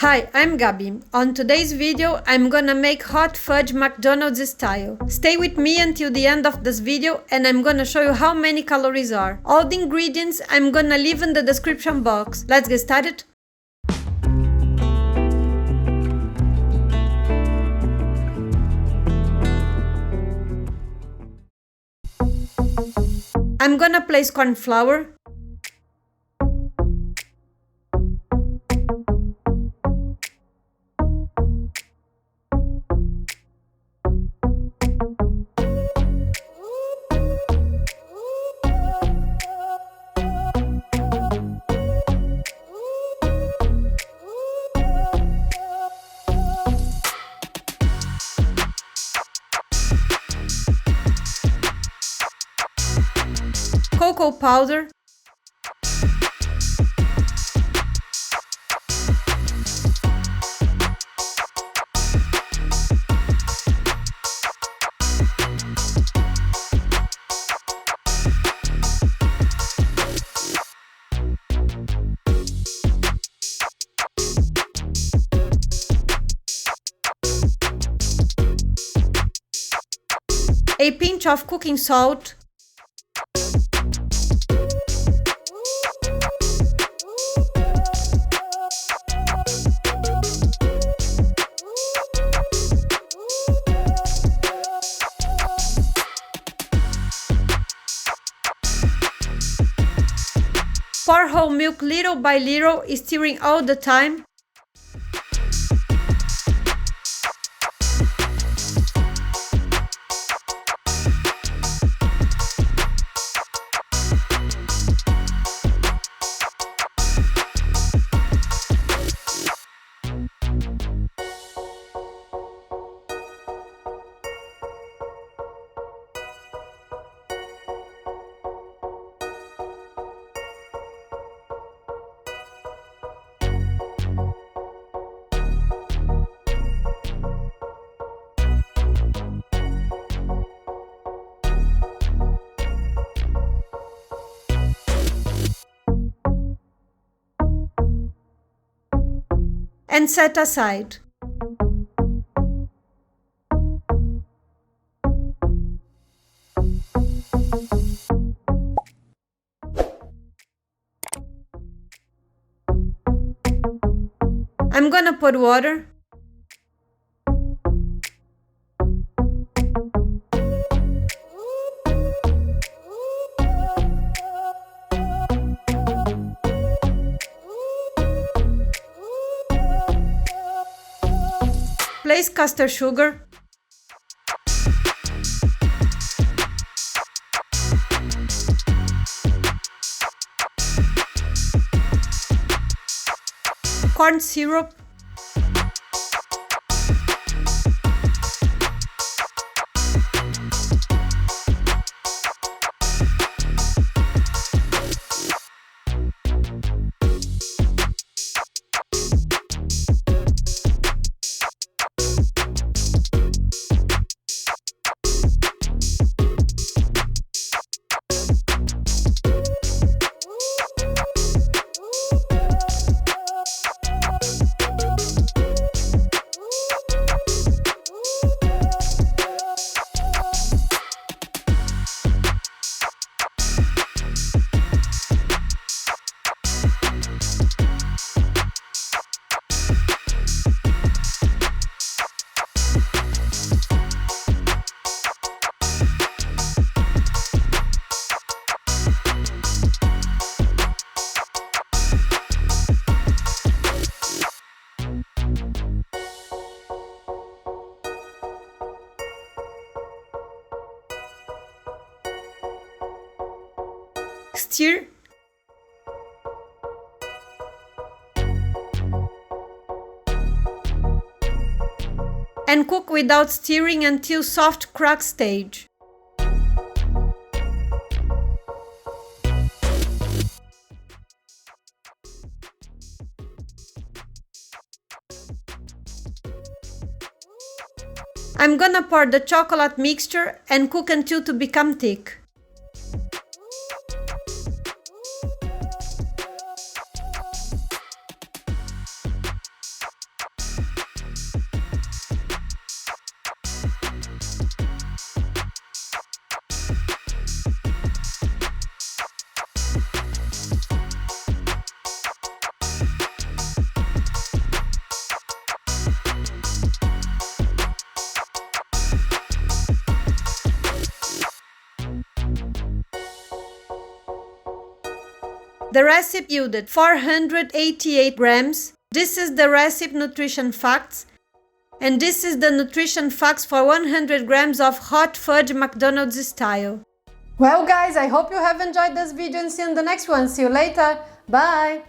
Hi, I'm Gabi. On today's video, I'm gonna make hot fudge McDonald's style. Stay with me until the end of this video and I'm gonna show you how many calories are. All the ingredients I'm gonna leave in the description box. Let's get started. I'm gonna place corn flour, cocoa powder, a pinch of cooking salt, pour whole milk little by little, stirring all the time. And set aside. I'm gonna put water, place caster sugar, corn syrup, stir, and cook without stirring until soft crack stage. I'm gonna pour the chocolate mixture and cook until to become thick. The recipe yielded 488 grams. This is the recipe nutrition facts. And this is the nutrition facts for 100 grams of hot fudge McDonald's style. Well guys, I hope you have enjoyed this video and see you in the next one. See you later. Bye!